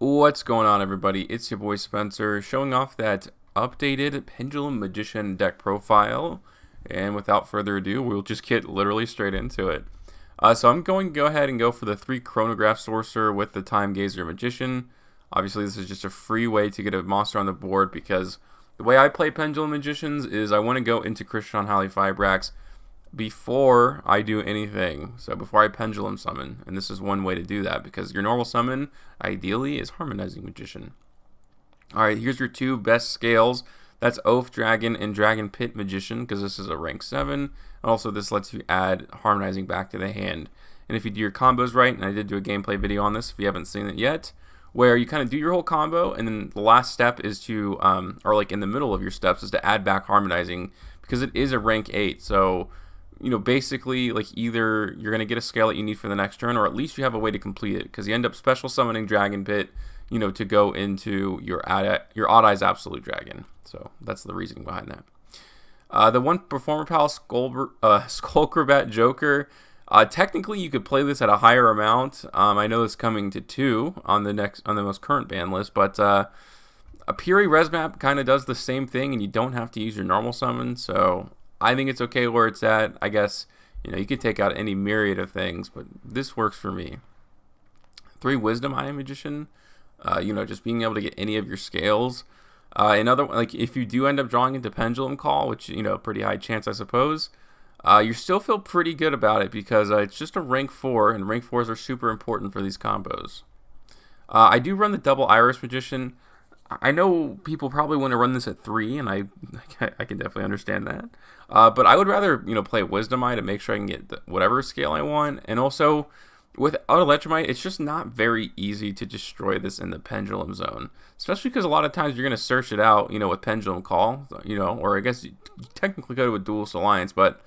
What's going on, everybody? It's your boy Spencer, showing off that updated Pendulum Magician deck profile. And without further ado, we'll just get literally straight into it. So I'm going to go ahead and go for the 3 Chronograph Sorcerer with the Time Gazer Magician. Obviously, this is just a free way to get a monster on the board because the way I play Pendulum Magicians is I want to go into Christian Fibrax before I do anything. So before I Pendulum Summon. And this is one way to do that because your normal summon, ideally, is Harmonizing Magician. Alright, here's your 2 best scales. That's Oath Dragon and Dragon Pit Magician because this is a rank 7. And also this lets you add Harmonizing back to the hand. And if you do your combos right, and I did do a gameplay video on this if you haven't seen it yet, where you kind of do your whole combo and then the last step is to, or like in the middle of your steps, is to add back Harmonizing because it is a rank 8. So you know, basically, like, either you're going to get a scale that you need for the next turn, or at least you have a way to complete it, because you end up special summoning Dragon Pit, you know, to go into your Odd Eyes Absolute Dragon. So that's the reasoning behind that. The one Performer Pal Skullcrobat Joker, technically you could play this at a higher amount. I know it's coming to 2 on the most current ban list, but a Piri Reis Map kind of does the same thing, and you don't have to use your normal summon, so I think it's okay where it's at. I guess, you know, you could take out any myriad of things, but this works for me. 3 Wisdom Eye Magician, you know, just being able to get any of your scales. Another, like, if you do end up drawing into Pendulum Call, which, you know, pretty high chance, I suppose, you still feel pretty good about it because it's just a rank 4, and rank 4s are super important for these combos. I do run the Double Iris Magician. I know people probably want to run this at 3, and I can definitely understand that. But I would rather, you know, play Wisdom Eye to make sure I can get whatever scale I want. And also, without Electromite, it's just not very easy to destroy this in the Pendulum Zone. Especially because a lot of times you're going to search it out, you know, with Pendulum Call, you know, or I guess you technically go to a Duelist Alliance, but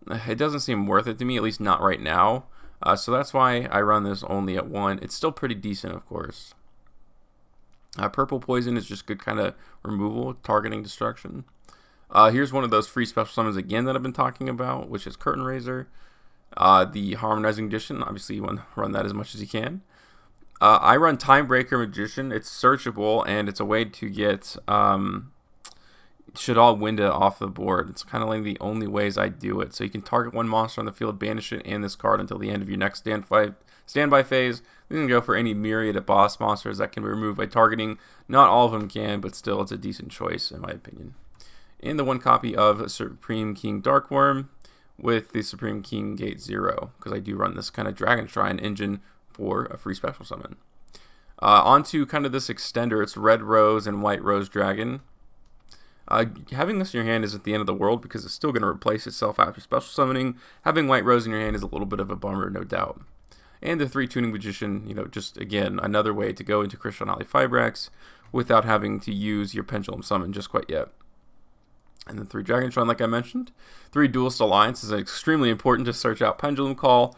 it doesn't seem worth it to me, at least not right now. So that's why I run this only at 1. It's still pretty decent, of course. Purple Poison is just good kind of removal, targeting destruction. Here's one of those free special summons again that I've been talking about, which is Curtain Raiser. The Harmonizing Magician, obviously you want to run that as much as you can. I run Timebreaker Magician. It's searchable, and it's a way to get Shaddoll Winda off the board. It's kind of like the only ways I do it. So you can target one monster on the field, banish it, and this card until the end of your next standby phase. You can go for any myriad of boss monsters that can be removed by targeting. Not all of them can, but still it's a decent choice in my opinion. And the 1 copy of Supreme King Darkworm with the Supreme King Gate 0, because I do run this kind of Dragon Shrine engine for a free special summon. Onto kind of this extender, it's Red Rose and White Rose Dragon. Having this in your hand isn't the end of the world because it's still going to replace itself after special summoning. Having White Rose in your hand is a little bit of a bummer, no doubt. And the 3 Tuning Magician, you know, just again, another way to go into Christian Fibrax without having to use your Pendulum Summon just quite yet. And then 3 Dragon Shrine, like I mentioned. 3 Duelist Alliance is extremely important to search out Pendulum Call.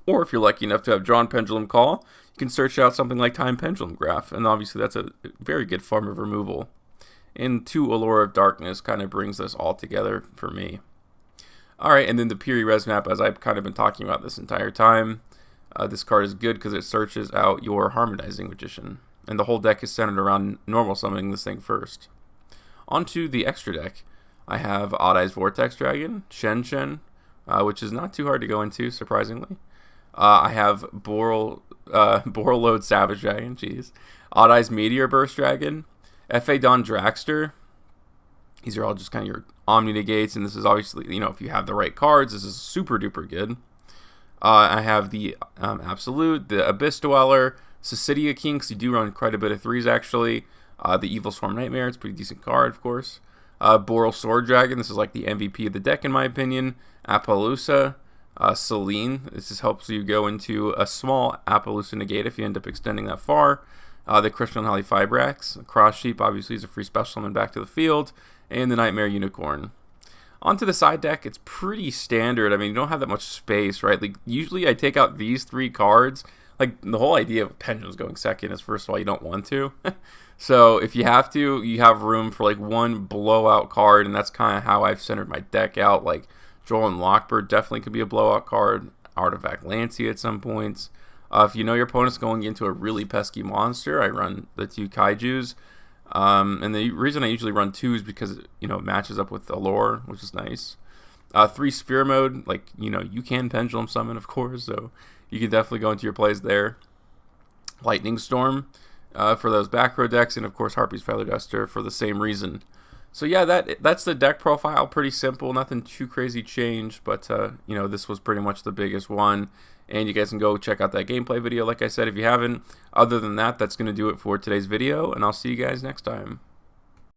Or if you're lucky enough to have drawn Pendulum Call, you can search out something like Time Pendulum Graph. And obviously that's a very good form of removal. And 2 Allure of Darkness kind of brings this all together for me. Alright, and then the Piri Reis Map, as I've kind of been talking about this entire time. This card is good because it searches out your Harmonizing Magician. And the whole deck is centered around normal summoning this thing first. Onto the extra deck. I have Odd Eyes Vortex Dragon, Shen, which is not too hard to go into, surprisingly. I have Borreload Savage Dragon, jeez. Odd Eyes Meteor Burst Dragon, F.A. Don Dragster. These are all just kind of your Omni Negates, and this is obviously, you know, if you have the right cards, this is super duper good. I have the Absolute, the Abyss Dweller, Cystidia King, because you do run quite a bit of 3s actually. The Evil Swarm Nightmare, it's a pretty decent card, of course. Boral Sword Dragon, this is like the MVP of the deck in my opinion. Appaloosa, Selene, this helps you go into a small Appaloosa Negate if you end up extending that far. The Christian Fibrax, Cross Sheep obviously is a free special summon back to the field. And the Nightmare Unicorn. Onto the side deck, it's pretty standard. I mean, you don't have that much space, right? Like, usually I take out these 3 cards. Like, the whole idea of Pendulums going second is, first of all, you don't want to. So, if you have to, you have room for, like, 1 blowout card, and that's kind of how I've centered my deck out. Like, Joel and Lockbird definitely could be a blowout card. Artifact Lancey at some points. If you know your opponent's going into a really pesky monster, I run the 2 kaijus. And the reason I usually run 2 is because, you know, it matches up with the lore, which is nice. 3 sphere mode, like, you know, you can pendulum summon, of course, so you can definitely go into your plays there. Lightning Storm for those back row decks, and of course Harpy's Feather Duster for the same reason. So yeah, that's the deck profile. Pretty simple, nothing too crazy changed, but you know, this was pretty much the biggest one. And you guys can go check out that gameplay video, like I said, if you haven't. Other than that, that's going to do it for today's video, and I'll see you guys next time.